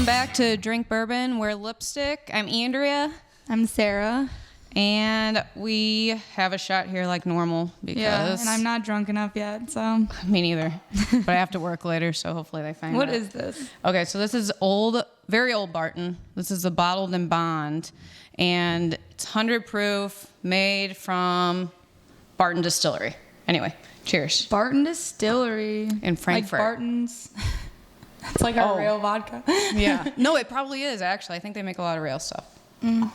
Welcome back to Drink Bourbon, Wear Lipstick. I'm Andrea. I'm Sarah. And we have a shot here like normal because... Yeah, and I'm not drunk enough yet, so... Me neither. But I have to work later, so hopefully they find What out. is this? Okay, so this is very old Barton. This is the Bottled and Bond. And it's 100 proof, made from Barton Distillery. Anyway, cheers. Barton Distillery. In Frankfurt. Like Barton's... It's like our rail vodka. Yeah. No, it probably is, actually. I think they make a lot of rail stuff. Mm.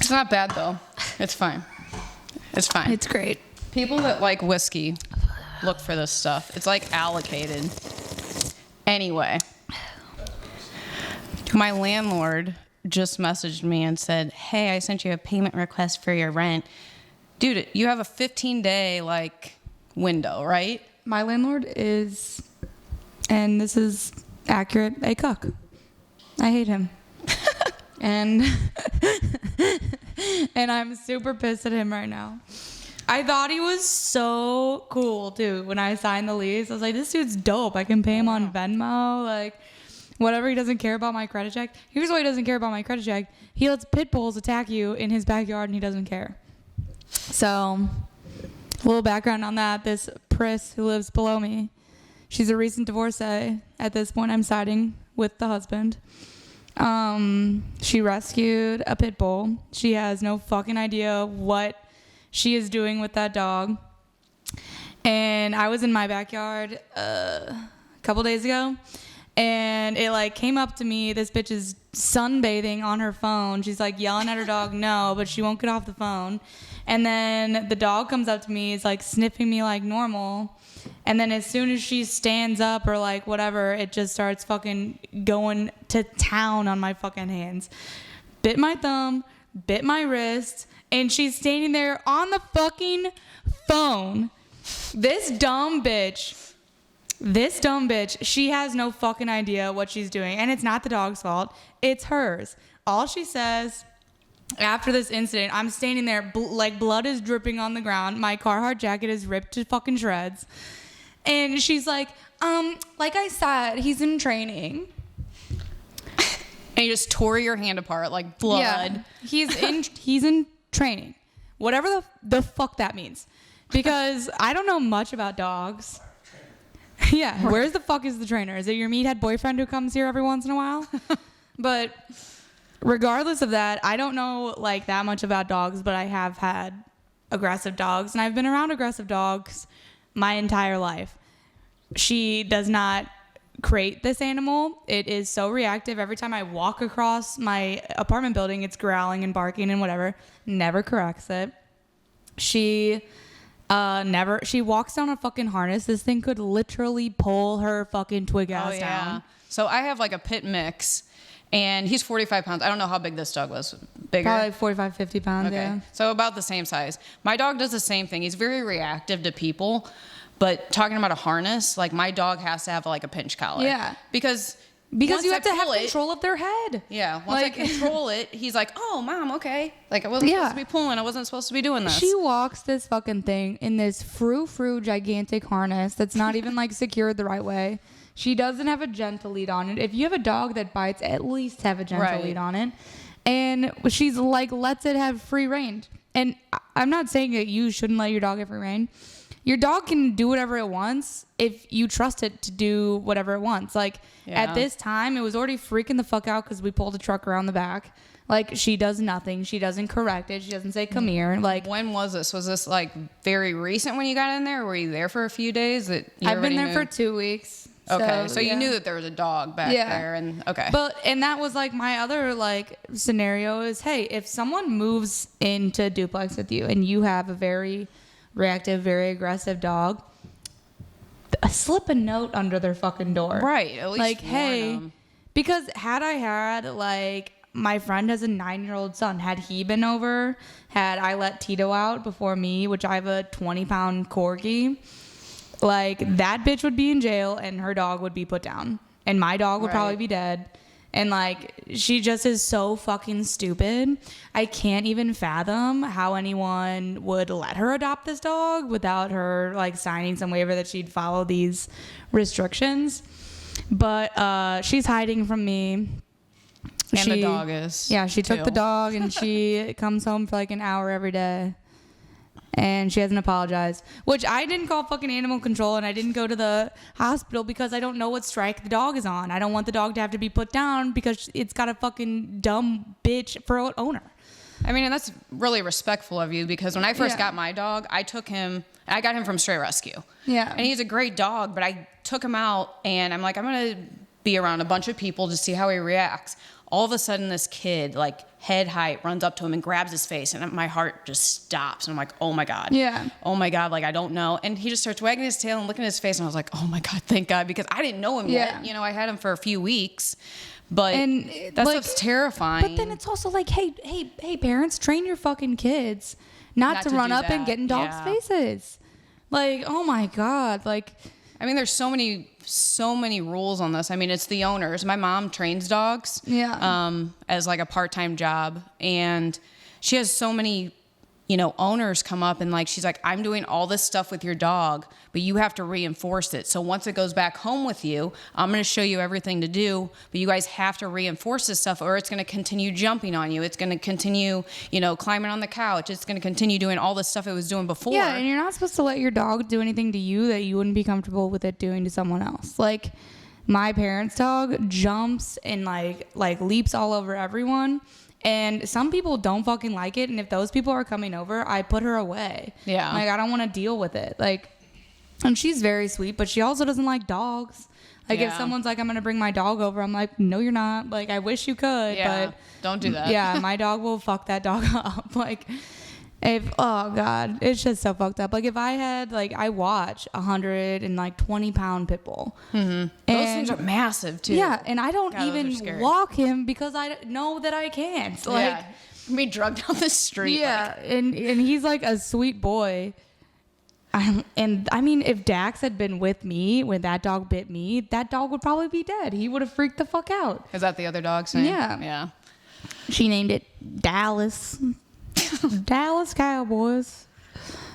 It's not bad, though. It's fine. It's fine. It's great. People that like whiskey look for this stuff. It's like allocated. Anyway, my landlord just messaged me and said, hey, I sent you a payment request for your rent. Dude, you have a 15-day, window, right? My landlord is, and this is accurate, a cuck. I hate him. and I'm super pissed at him right now. I thought he was so cool, too, when I signed the lease. I was like, this dude's dope. I can pay him on Venmo, whatever. He doesn't care about my credit check. Here's why he doesn't care about my credit check. He lets pit bulls attack you in his backyard, and he doesn't care. So... a little background on that. This Pris who lives below me, she's a recent divorcee. At this point, I'm siding with the husband. She rescued a pit bull. She has no fucking idea what she is doing with that dog. And I was in my backyard a couple days ago, and it came up to me. This bitch is sunbathing on her phone. She's yelling at her dog, no, but she won't get off the phone. And then the dog comes up to me, is sniffing me like normal. And then as soon as she stands up or whatever, it just starts fucking going to town on my fucking hands. Bit my thumb, bit my wrist, and she's standing there on the fucking phone. This dumb bitch, she has no fucking idea what she's doing. And it's not the dog's fault. It's hers. All she says... after this incident, I'm standing there, blood is dripping on the ground. My Carhartt jacket is ripped to fucking shreds. And she's like I said, he's in training. And you just tore your hand apart like blood. Yeah, he's in training. Whatever the fuck that means. Because I don't know much about dogs. Yeah, where's the fuck is the trainer? Is it your meathead boyfriend who comes here every once in a while? But... regardless of that, I don't know that much about dogs, but I have had aggressive dogs, and I've been around aggressive dogs my entire life. She does not crate this animal. It is so reactive. Every time I walk across my apartment building, it's growling and barking and whatever. Never corrects it. She walks down a fucking harness. This thing could literally pull her fucking twig ass down. So I have a pit mix. And he's 45 pounds. I don't know how big this dog was. Bigger? Probably 45, 50 pounds, okay. Yeah. So about the same size. My dog does the same thing. He's very reactive to people. But talking about a harness, my dog has to have a pinch collar. Yeah. Because you have to have control of their head. Yeah. Once I control it, he's like, oh, Mom, okay. I wasn't supposed to be pulling. I wasn't supposed to be doing this. She walks this fucking thing in this frou-frou gigantic harness that's not even secured the right way. She doesn't have a gentle lead on it. If you have a dog that bites, at least have a gentle lead on it. And she's lets it have free rein. And I'm not saying that you shouldn't let your dog have free rein. Your dog can do whatever it wants if you trust it to do whatever it wants. At this time, it was already freaking the fuck out because we pulled a truck around the back. She does nothing. She doesn't correct it. She doesn't say, come here. When was this? Was this very recent when you got in there? Or were you there for a few days? I've been there for 2 weeks. Okay, so you knew that there was a dog back there, and okay. And that was my other scenario is, hey, if someone moves into a duplex with you and you have a very reactive, very aggressive dog, slip a note under their fucking door. Right, at least hey, because had I had my friend has a 9-year-old son. Had he been over, had I let Tito out before me, which I have a 20-pound corgi, that bitch would be in jail and her dog would be put down. And my dog would probably be dead. And she just is so fucking stupid. I can't even fathom how anyone would let her adopt this dog without her signing some waiver that she'd follow these restrictions. But she's hiding from me. And the dog is. Yeah, she took too. the dog, and she comes home for like an hour every day. And she hasn't apologized. Which I didn't call fucking animal control, and I didn't go to the hospital because I don't know what strike the dog is on. I don't want the dog to have to be put down because it's got a fucking dumb bitch for an owner. I mean, and that's really respectful of you, because when I first got my dog, I got him from Stray Rescue. Yeah. And he's a great dog, but I took him out, and I'm like, I'm going to be around a bunch of people to see how he reacts. All of a sudden, this kid, like head height, runs up to him and grabs his face, and my heart just stops. And I'm like, oh my God. Yeah. Oh my God. Like, I don't know. And he just starts wagging his tail and looking at his face, and I was like, oh my God, thank God, because I didn't know him yet. You know, I had him for a few weeks, but that stuff's terrifying. But then it's also like, hey, parents, train your fucking kids not to run up and get in dogs' faces. Like, oh my God. Like, I mean, there's so many rules on this. I mean, it's the owners. My mom trains dogs as like a part-time job, and she has so many, owners come up and like, she's like, I'm doing all this stuff with your dog, but you have to reinforce it. So once it goes back home with you, I'm going to show you everything to do, but you guys have to reinforce this stuff, or it's going to continue jumping on you. It's going to continue, climbing on the couch. It's going to continue doing all the stuff it was doing before. Yeah, and you're not supposed to let your dog do anything to you that you wouldn't be comfortable with it doing to someone else. Like, my parents' dog jumps and like leaps all over everyone. And some people don't fucking like it. And if those people are coming over, I put her away. Yeah. Like, I don't want to deal with it. Like, and she's very sweet, but she also doesn't like dogs. Like, if someone's like, I'm going to bring my dog over, I'm like, no, you're not. Like, I wish you could, but don't do that. Yeah, my dog will fuck that dog up. Like, oh God, it's just so fucked up. Like, if I had, like, I watch 120-pound pit bull. Mm-hmm. Those things are massive too. Yeah, and I don't even walk him because I know that I can't. Like, be drugged down the street. Yeah, and he's like a sweet boy. And I mean, if Dax had been with me when that dog bit me, that dog would probably be dead. He would have freaked the fuck out. Is that the other dog's name? Yeah. She named it Dallas. Dallas Cowboys.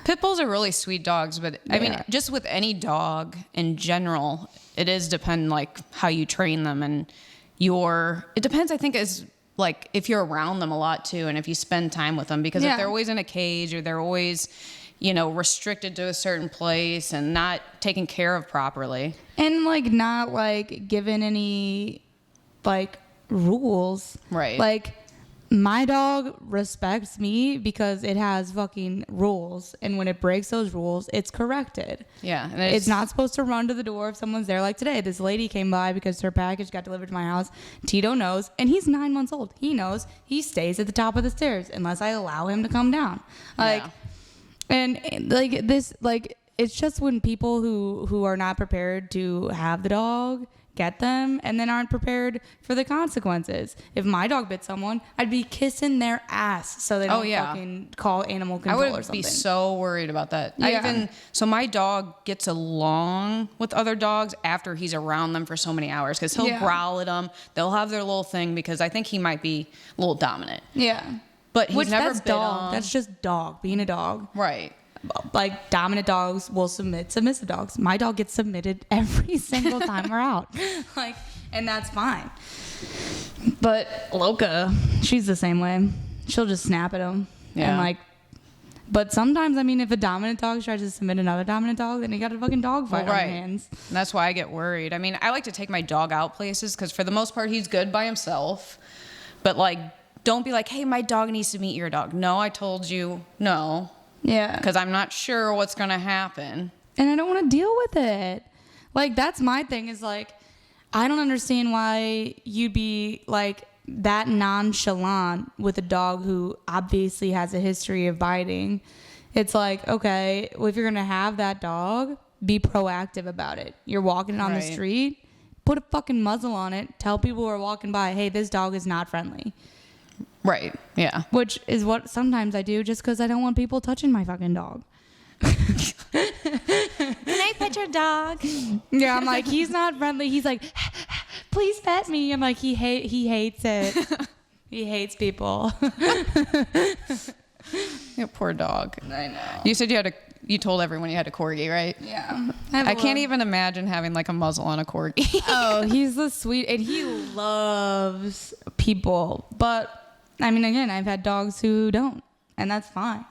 Pit bulls are really sweet dogs, but I mean, just with any dog in general, it is depend like how you train them, and it depends, I think, is like if you're around them a lot too, and if you spend time with them, because if they're always in a cage, or they're always, restricted to a certain place and not taken care of properly, and like not like given any like rules, right? Like, my dog respects me because it has fucking rules, and when it breaks those rules, it's corrected. Yeah, and it's not supposed to run to the door if someone's there. Like today, this lady came by because her package got delivered to my house. Tito knows, and he's 9 months old. He knows. He stays at the top of the stairs unless I allow him to come down. Like, and like this, like, it's just when people who are not prepared to have the dog get them and then aren't prepared for the consequences. If my dog bit someone, I'd be kissing their ass so they don't fucking call animal control or something. I would be so worried about that. So my dog gets along with other dogs after he's around them for so many hours, because he'll growl at them. They'll have their little thing, because I think he might be a little dominant. Yeah. But he's never bit dog. That's just dog, being a dog. Right. Like, dominant dogs will submit submissive dogs. My dog gets submitted every single time we're out. Like, and that's fine. But Loca, she's the same way. She'll just snap at him. Yeah. And like, but sometimes, I mean, if a dominant dog tries to submit another dominant dog, then you got a fucking dog fight on your hands. And that's why I get worried. I mean, I like to take my dog out places, because for the most part, he's good by himself. But like, don't be like, hey, my dog needs to meet your dog. No, I told you no. Yeah. Because I'm not sure what's going to happen. And I don't want to deal with it. Like, that's my thing, is like, I don't understand why you'd be like that nonchalant with a dog who obviously has a history of biting. It's like, okay, well, if you're going to have that dog, be proactive about it. You're walking on the street, put a fucking muzzle on it. Tell people who are walking by, hey, this dog is not friendly. Right, yeah. Which is what sometimes I do, just because I don't want people touching my fucking dog. Can I pet your dog? Yeah, I'm like, he's not friendly. He's like, please pet me. I'm like, he hates it. He hates people. Yeah, poor dog. I know. You said you had you told everyone you had a corgi, right? Yeah. I can't even imagine having like a muzzle on a corgi. Oh, he's the sweet, and he loves people. But I mean, again, I've had dogs who don't, and that's fine.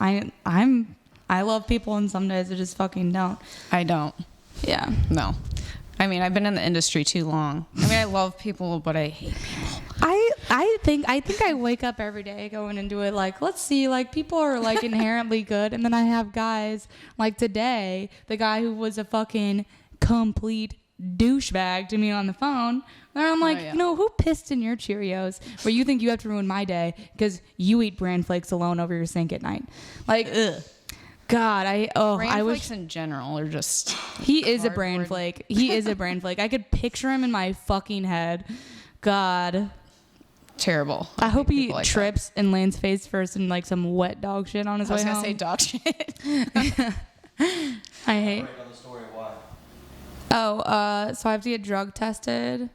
I love people, and some days I just fucking don't. I don't. Yeah. No. I mean, I've been in the industry too long. I mean, I love people, but I hate people. I think I wake up every day going into it like, let's see, like people are like inherently good, and then I have guys like today, the guy who was a fucking complete douchebag to me on the phone, and I'm like, who pissed in your Cheerios where you think you have to ruin my day because you eat bran flakes alone over your sink at night? Like, ugh. God, I wish flakes in general are just. He is a bran flake. He is a bran flake. I could picture him in my fucking head. God. Terrible. I hope he trips and lands face first in like some wet dog shit on his way home. I was gonna say dog shit. I hate. So I have to get drug tested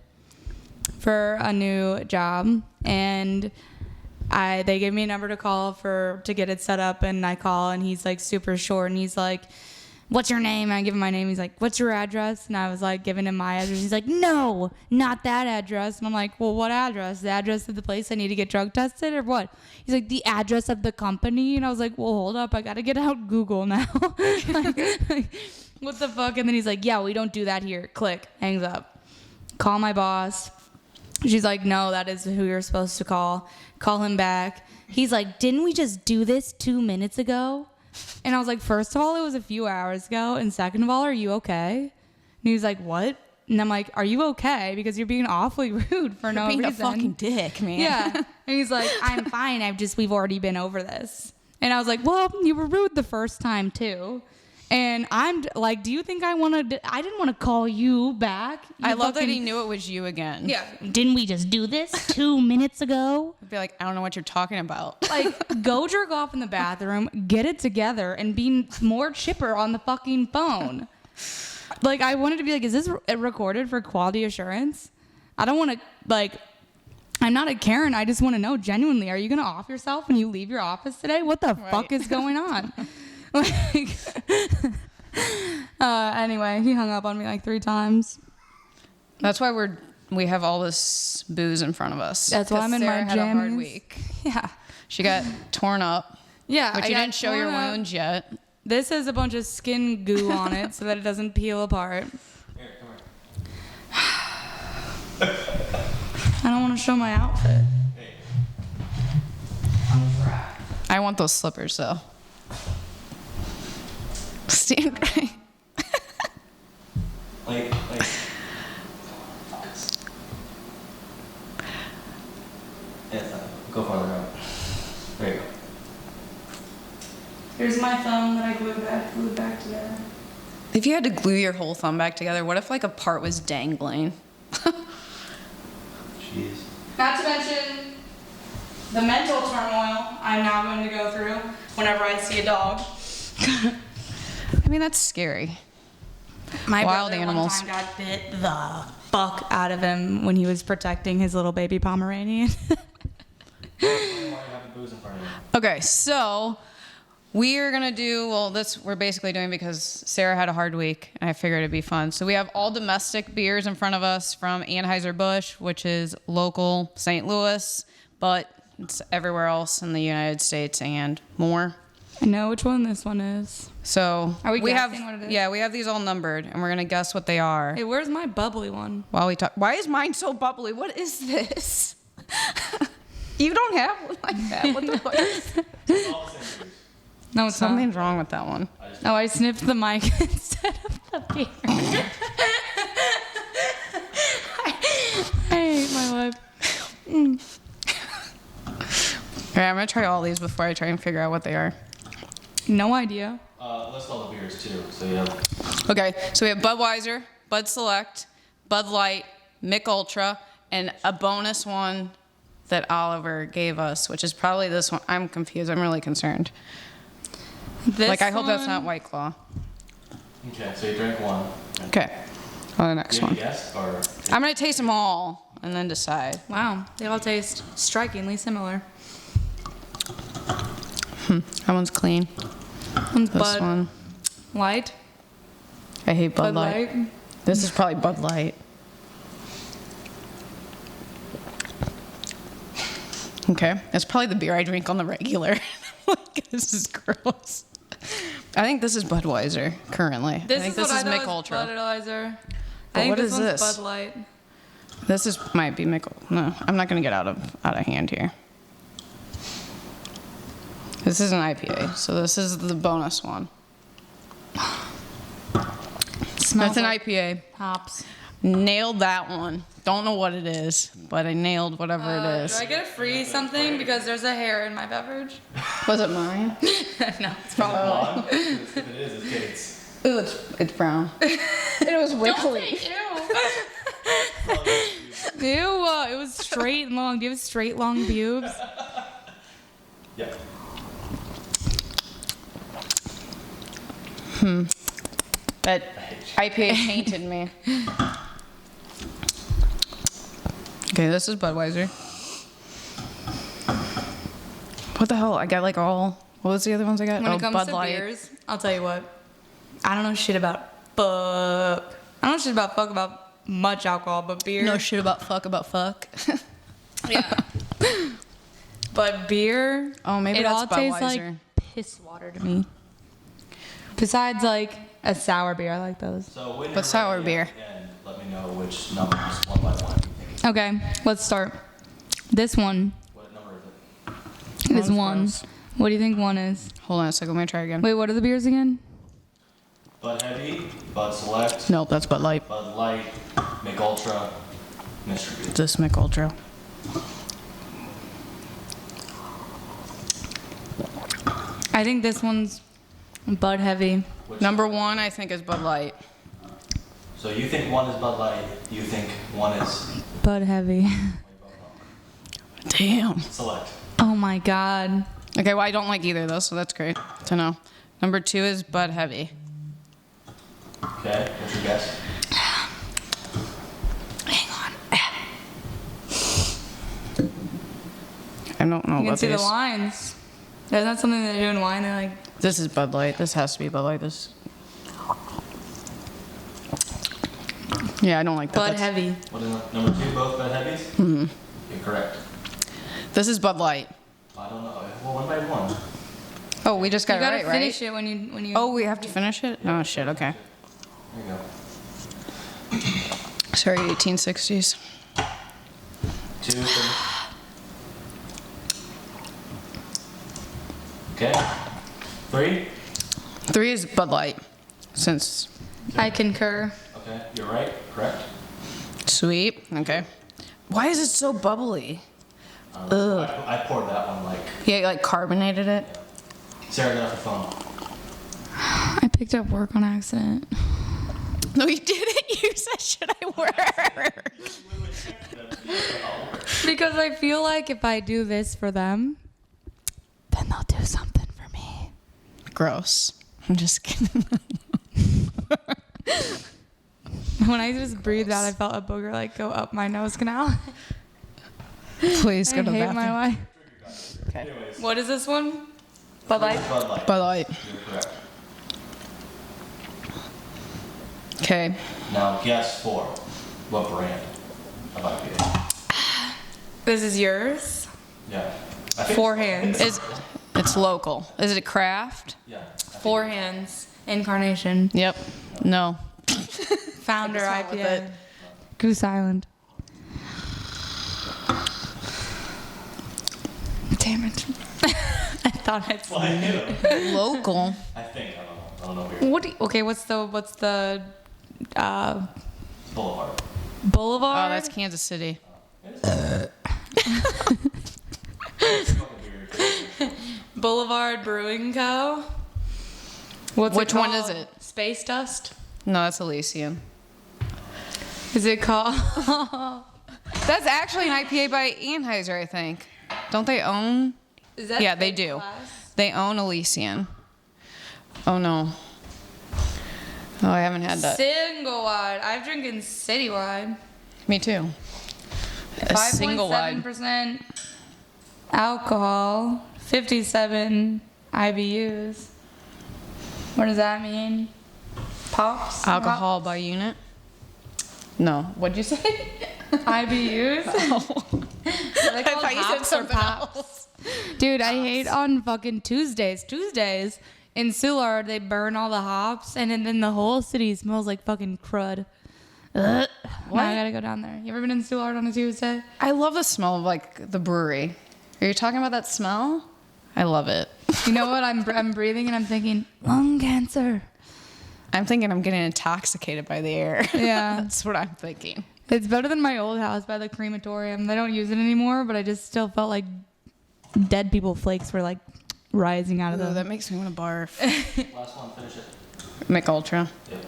for a new job, and they gave me a number to call to get it set up, and I call, and he's like super short, and he's like, what's your name? And I give him my name. He's like, what's your address? And I was like, giving him my address. He's like, no, not that address. And I'm like, well, what address? The address of the place I need to get drug tested or what? He's like, the address of the company. And I was like, well, hold up. I got to get out Google now. like, what the fuck? And then he's like, yeah, we don't do that here. Click. Hangs up. Call my boss. She's like, no, that is who you're supposed to call. Call him back. He's like, didn't we just do this 2 minutes ago? And I was like, first of all, it was a few hours ago. And second of all, are you okay? And he was like, what? And I'm like, are you okay? Because you're being awfully rude for no reason. You're being a fucking dick, man. Yeah. And he's like, I'm fine. We've already been over this. And I was like, well, you were rude the first time too. And I'm like, do you think I didn't want to call you back. I love that he knew it was you again. Yeah. Didn't we just do this 2 minutes ago? I'd be like, I don't know what you're talking about. Like, go jerk off in the bathroom, get it together, and be more chipper on the fucking phone. Like, I wanted to be like, is this recorded for quality assurance? I don't want to, like, I'm not a Karen. I just want to know, genuinely, are you going to off yourself when you leave your office today? What the fuck is going on? Like, anyway, he hung up on me like 3 times. That's why we have all this booze in front of us. That's why I'm in Sarah my had jammies. a hard week. Yeah. She got torn up. Yeah. But you didn't show your wounds yet. This has a bunch of skin goo on it so that it doesn't peel apart. Here, come here. I don't want to show my outfit. Hey. I want those slippers though. Stand right. Like. Yeah, go farther out. There you go. Here's my thumb that I glued back together. If you had to glue your whole thumb back together, what if like a part was dangling? Jeez. Not to mention the mental turmoil I'm now going to go through whenever I see a dog. I mean, that's scary. My Wild brother animals. one time got bit the fuck out of him when he was protecting his little baby Pomeranian. Why do you have the booze in front of you? Okay, so we are gonna do, this we're basically doing because Sarah had a hard week and I figured it'd be fun. So we have all domestic beers in front of us from Anheuser-Busch, which is local St. Louis, but it's everywhere else in the United States and more. I know which one this one is. So Are we have, guessing what it is? Yeah, we have these all numbered and we're gonna guess what they are. Hey, where's my bubbly one? While we talk. Why is mine so bubbly? What is this? You don't have one like that. What the fuck? It's all the same booze. No, it's Something's wrong with that one. not. Oh, I sniffed the mic instead of the beer. I hate my life. Okay, I'm gonna try all these before I try and figure out what they are. No idea. List all the beers too. So you have. Okay, so we have Budweiser, Bud Select, Bud Light, Mick Ultra, and a bonus one that Oliver gave us, which is probably this one. I'm confused. I'm really concerned. I hope that's not White Claw. Okay, so you drank one. Okay, on the next Did you one. guess or? I'm gonna taste them all and then decide. Wow, they all taste strikingly similar. That one's clean. One's This Bud one. Light. I hate Bud Light. This is probably Bud Light. Okay, that's probably the beer I drink on the regular. Like, this is gross. I think this is Budweiser currently. I think this is Mick Ultra. Budweiser. But I think what this is one's this? Bud Light. This might be Mick. No, I'm not gonna get out of hand here. This is an IPA, so this is the bonus one. Smells That's an like IPA. hops. Nailed that one. Don't know what it is, but I nailed whatever it is. Do I get a free something because there's a hair in my beverage? Was it mine? No, it's probably. If it is, it's Kate's. Ooh, it's brown. It was wiggly. Ew, it was straight and long. Do you have straight long pubes? Yeah. That IPA tainted me. Okay, this is Budweiser. What the hell? I got like all. What was the other ones I got? When it comes Bud to Light. beers, I'll tell you what. I don't know shit about fuck. I don't know shit about fuck about much alcohol, but beer. No shit about fuck. Yeah. But beer. Oh, maybe it that's all tastes like Budweiser. piss water to me. Besides, like a sour beer, I like those. So when But you're sour ready, beer. again, let me know which numbers one by one you think. Okay, let's start. This one What number is it? is One's one. gross. What do you think one is? Hold on a second. Let me try again. Wait, what are the beers again? Bud Heavy, Bud Select, Nope, that's Bud Light. Bud Light, Mick Ultra, Mr. Beer. This Mick Ultra. I think this one's Bud Heavy. Which- Number one, I think, is Bud Light. So you think one is Bud Light, you think one is Bud Heavy. Damn. Select. Oh my god. Okay, well, I don't like either of those, so that's great to know. Number two is Bud Heavy. Okay, what's your guess? Hang on. I don't know You can about see the these. lines. Isn't that something they do in wine? They like. This is Bud Light. This has to be Bud Light. This. Yeah, I don't like that. Bud That's- Heavy. What is number two, both Bud Heavies? Mm-hmm. You're correct. This is Bud Light. I don't know. Well, one by one. Oh, we just got You it gotta right, right? finish it when you. Oh, we have to finish it? Oh, shit, okay. There you go. Sorry, 1860s. Two. Three. Okay. Three. Three is Bud Light, since I concur. Okay, you're right. Correct. sweet. Okay. Why is it so bubbly? Ugh. I poured that one like Yeah, like carbonated it. Sarah got off the phone. I picked up work on accident. No, you didn't. You said, should I work? Because I feel like if I do this for them, then they'll do something for me. Gross. I'm just kidding. When I just breathed out, I felt a booger like go up my nose canal. Please go I to the hate bathroom. my life. Okay. Anyways, What is this one? Bud Light. Bud Light. Bud Light. You're correct. Okay. Now guess four. What brand of IPA? This is yours. Yeah. I think- Four hands. It's local. Is it craft? Yeah. Four hands. Incarnation. Yep. No. Founder What's wrong with IPA. it? Goose Island. Damn it. I thought I'd. Well, I knew. Local. I think. I don't know. Weird. What? Okay. What's the Boulevard. Boulevard? Oh, that's Kansas City. It's fucking weird. Boulevard Brewing Co. What's Which it one called? is it? Space Dust. No, that's Elysian. Is it called? That's actually an IPA by Anheuser, I think. Don't they own? Is that Yeah, they fake do. glass? They own Elysian. Oh no. Oh, I haven't had that. Single wide. I've drinking citywide. Me too. A single wide. 5.7% alcohol. 57 IBUs. What does that mean? Pops? Alcohol by unit. No, what'd you say? IBUs? Oh. I thought you said something else. Dude, I hate on fucking Tuesdays. Tuesdays in Soulard, they burn all the hops, and then the whole city smells like fucking crud. Ugh. Now I gotta go down there. You ever been in Soulard on a Tuesday? I love the smell of like the brewery. Are you talking about that smell? I love it. You know what? I'm breathing and I'm thinking lung cancer. I'm thinking I'm getting intoxicated by the air. Yeah. That's what I'm thinking. It's better than my old house by the crematorium. They don't use it anymore, but I just still felt like dead people flakes were like rising out of them. That makes me want to barf. Last one, finish it. Mick Ultra. Yep.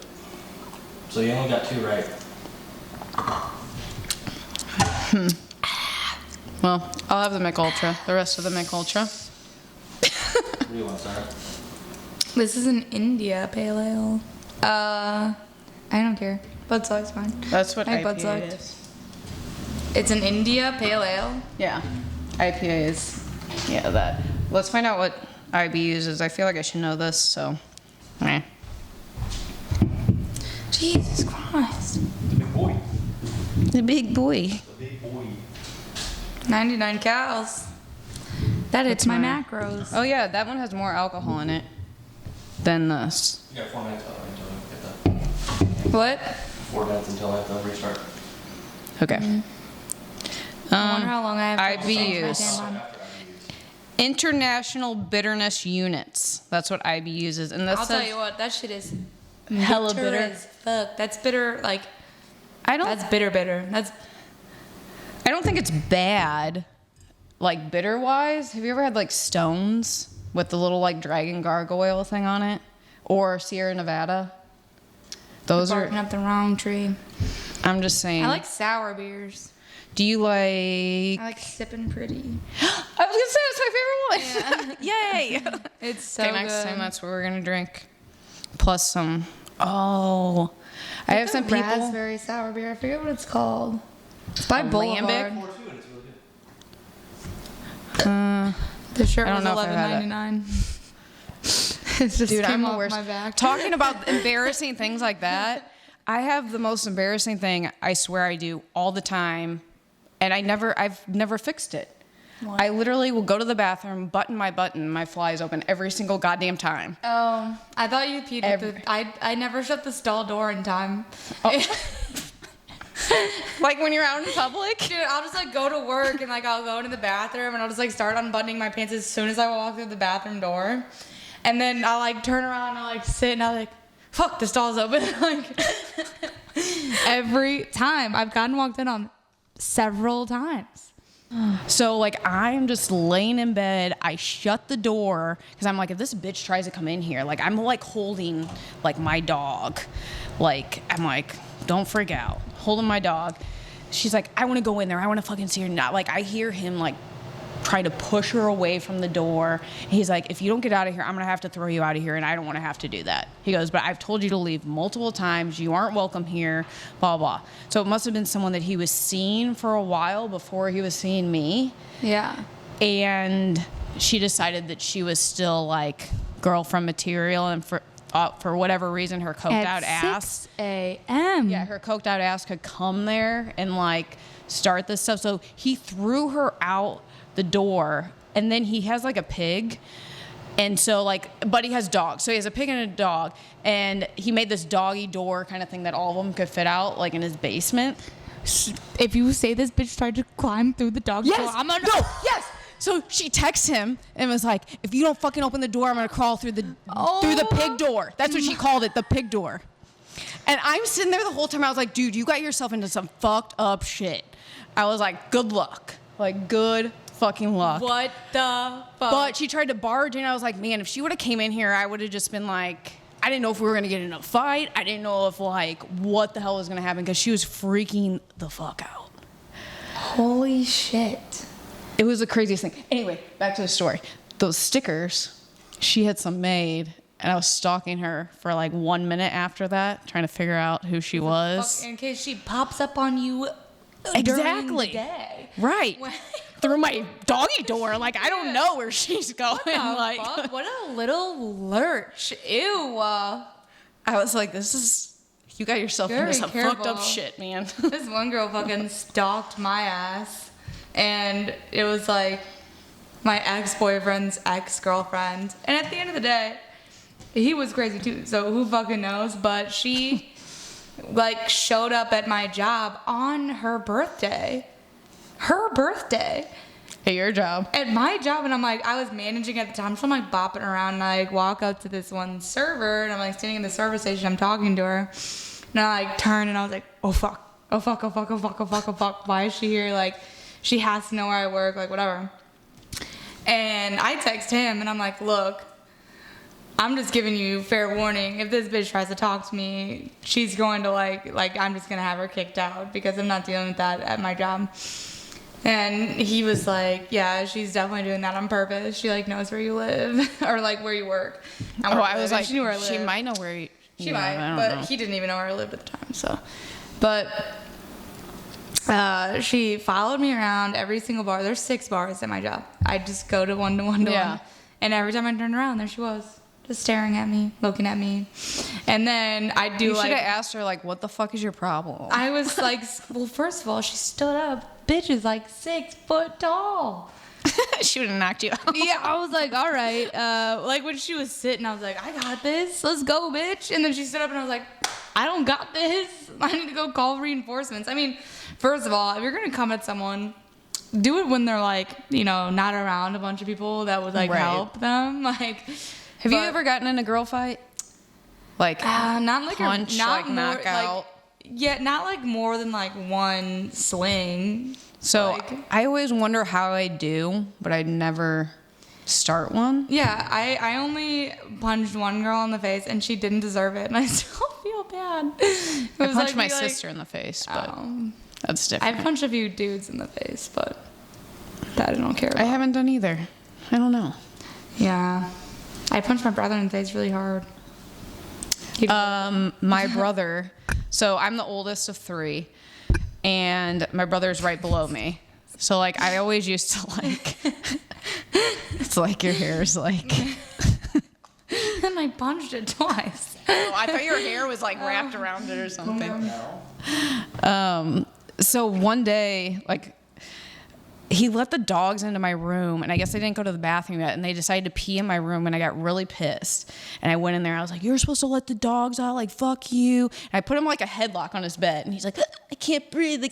So you only got 2 right. Well, I'll have the Mick Ultra. The rest of the Mick Ultra. What do you want, Sarah? This is an India Pale Ale. I don't care. Bud Light's fine. That's what I like IPA Bud Light. is. It's an India Pale Ale. Yeah. IPA is, yeah, that. Let's find out what IBUs is. I feel like I should know this, so. Eh. Jesus Christ. The big boy. The big boy. The big boy. 99 calories. That hits my macros. Oh, yeah, that one has more alcohol in it than this. You got 4 minutes until you get that. What? 4 minutes until I have to restart. Okay. I wonder how long I have to change my IBUs. tampon. International Bitterness Units. That's what IBUs is. And this I'll says, tell you what, that shit is hella bitter. as fuck. That's bitter, like, That's bitter. That's I don't think it's bad, like bitter wise. Have you ever had like Stones with the little like dragon gargoyle thing on it, or Sierra Nevada? Those barking are. up the wrong tree. I'm just saying. I like sour beers. Do you like? I like sipping pretty. I was gonna say that's my favorite one. Yay! It's so Okay, next good. time that's what we're gonna drink. Plus some. Oh, I have some people. Raspberry sour beer. I forget what it's called. It's by Boulevard. 4-2 and it's really good. The shirt I was don't know if I've had it. $11.99. It just Dude, came I'm the off worst. my back. Talking about embarrassing things like that, I have the most embarrassing thing I swear I do all the time, and I've never fixed it. What? I literally will go to the bathroom, button, my fly is open every single goddamn time. Oh, I thought you peed at the. I never shut the stall door in time. Like when you're out in public? Dude, I'll just like go to work and like I'll go into the bathroom and I'll just like start unbuttoning my pants as soon as I walk through the bathroom door, and then I'll like turn around and I'll like sit and I'll like, fuck, the stall's open. Like every time I've gotten walked in on several times. So like I'm just laying in bed, I shut the door because I'm like, if this bitch tries to come in here, like I'm like holding like my dog, like I'm like, don't freak out, holding my dog. She's like, I want to go in there, I want to fucking see her. Not like I hear him like try to push her away from the door. He's like, if you don't get out of here, I'm gonna have to throw you out of here, and I don't want to have to do that. He goes, but I've told you to leave multiple times, you aren't welcome here, blah blah. So it must have been someone that he was seeing for a while before he was seeing me. Yeah. And she decided that she was still like girlfriend material, and for whatever reason her coked out ass 6 a.m. Yeah, her coked out ass could come there and like start this stuff. So he threw her out the door, and then he has like a pig, and so like, but he has dogs, so he has a pig and a dog, and he made this doggy door kind of thing that all of them could fit out like in his basement. If you say this bitch tried to climb through the dog's door, I'm gonna no, yes. So she texts him and was like, if you don't fucking open the door, I'm gonna crawl through the pig door. That's what she called it, the pig door. And I'm sitting there the whole time. I was like, dude, you got yourself into some fucked up shit. I was like, good luck. Like, good fucking luck. What the fuck? But she tried to barge in. I was like, man, if she would have came in here, I would have just been like, I didn't know if we were going to get in a fight. I didn't know if, like, what the hell was going to happen, because she was freaking the fuck out. Holy shit. It was the craziest thing. Anyway, back to the story. Those stickers, she had some made, and I was stalking her for like 1 minute after that, trying to figure out who she was. In case she pops up on you Exactly. during the day. Right. Through my doggy door. Like, I don't know where she's going. Like, Fuck? What a little lurch. Ew. I was like, you got yourself into some fucked up shit, man. This one girl fucking stalked my ass. And it was like my ex-boyfriend's ex-girlfriend. And at the end of the day, he was crazy too. So who fucking knows? But she like showed up at my job on her birthday. Her birthday. At your job. At my job, and I'm like, I was managing at the time, so I'm like bopping around, and I like walk up to this one server, and I'm like standing in the server station, I'm talking to her, and I like turn, and I was like, oh fuck, oh fuck, oh fuck, oh fuck, oh fuck, oh fuck, why is she here? Like, she has to know where I work, like whatever. And I text him, and I'm like, look, I'm just giving you fair warning. If this bitch tries to talk to me, she's going to like I'm just gonna have her kicked out because I'm not dealing with that at my job. And he was like, yeah, she's definitely doing that on purpose. She like knows where you live or like where you work. I was like, she knew where I lived. She might know where you. She might, but he didn't even know where I lived at the time. So, but she followed me around every single bar. There's 6 bars at my job. I just go to one, and every time I turned around, there she was. Just staring at me, looking at me. And then I do you like... should have asked her, like, what the fuck is your problem? I was like, well, first of all, she stood up. Bitch is like 6 foot tall. She would have knocked you out. Yeah, I was like, all right. Like when she was sitting, I was like, I got this. Let's go, bitch. And then she stood up and I was like, I don't got this. I need to go call reinforcements. I mean, first of all, if you're going to come at someone... do it when they're like, you know, not around a bunch of people that would like help them. Like... Have you ever gotten in a girl fight? Like, not like punch, not like more, knockout? Like, yeah, not like more than like one swing. So like, I always wonder how I do, but I never start one. Yeah, I only punched one girl in the face, and she didn't deserve it, and I still feel bad. I punched my sister in the face, but that's different. I've punched a few dudes in the face, but that I don't care about. I haven't done either. I don't know. Yeah. I punched my brother in the face really hard. My brother, so I'm the oldest of 3, and my brother's right below me. So, like, I always used to, like, it's like your hair is like. And I punched it twice. Oh, I thought your hair was, like, wrapped around it or something. So one day, like, he let the dogs into my room, and I guess they didn't go to the bathroom yet, and they decided to pee in my room, and I got really pissed. And I went in there, and I was like, you're supposed to let the dogs out, like, fuck you. And I put him like a headlock on his bed, and he's like, I can't breathe.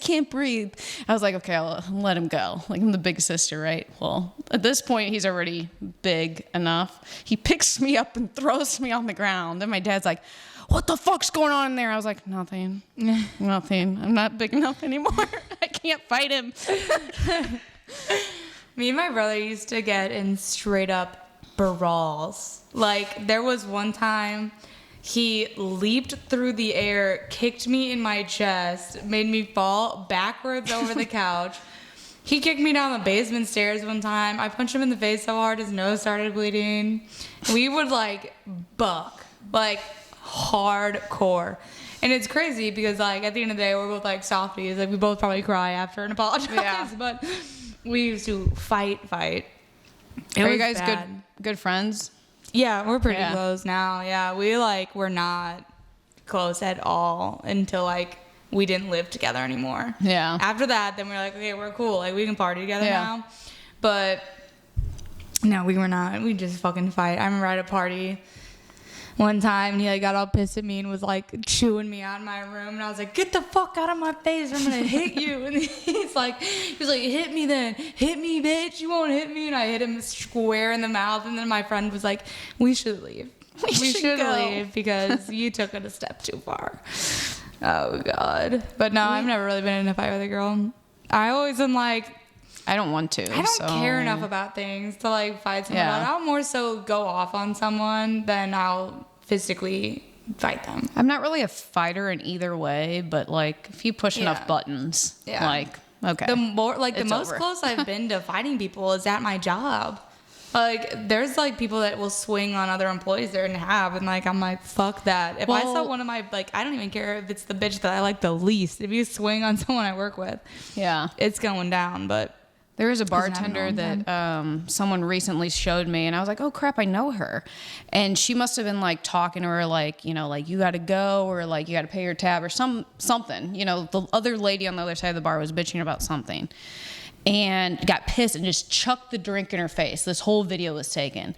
I was like, okay, I'll let him go. Like, I'm the big sister, right? Well, at this point, he's already big enough. He picks me up and throws me on the ground, and my dad's like, what the fuck's going on in there? I was like, nothing. I'm not big enough anymore. I can't fight him. Me and my brother used to get in straight up brawls. Like, there was one time he leaped through the air, kicked me in my chest, made me fall backwards over the couch. He kicked me down the basement stairs one time. I punched him in the face so hard his nose started bleeding. We would, like, buck. Like, hardcore. And it's crazy because, like, at the end of the day, we're both like softies. Like, we both probably cry after and apologize. Yeah. But we used to fight. Are you guys good friends? Yeah, we're pretty close now. Yeah, we're not close at all until like we didn't live together anymore. Yeah. After that, then we're like, okay, we're cool. Like, we can party together now. But no, we were not. We just fucking fight. I remember at a party one time, and he like got all pissed at me and was like chewing me out in my room, and I was like, get the fuck out of my face, I'm gonna hit you. And he was like, hit me then, hit me, bitch, you won't hit me. And I hit him square in the mouth, and then my friend was like, we should leave. We should leave because you took it a step too far. Oh God. But no, I've never really been in a fight with a girl. I always am like, I don't want to. I don't care enough about things to like fight someone about it. I'll more so go off on someone than I'll physically fight them. I'm not really a fighter in either way, but like if you push enough buttons, like, okay. The most close I've been to fighting people is at my job. Like, there's, like, people that will swing on other employees there and like, I'm like, fuck that. If I saw one of my, like, I don't even care if it's the bitch that I like the least. If you swing on someone I work with, it's going down. But there was a bartender that someone recently showed me, and I was like, oh, crap, I know her. And she must have been, like, talking to her, like, you know, like, you got to go, or, like, you got to pay your tab, or something. You know, the other lady on the other side of the bar was bitching about something. And got pissed and just chucked the drink in her face. This whole video was taken.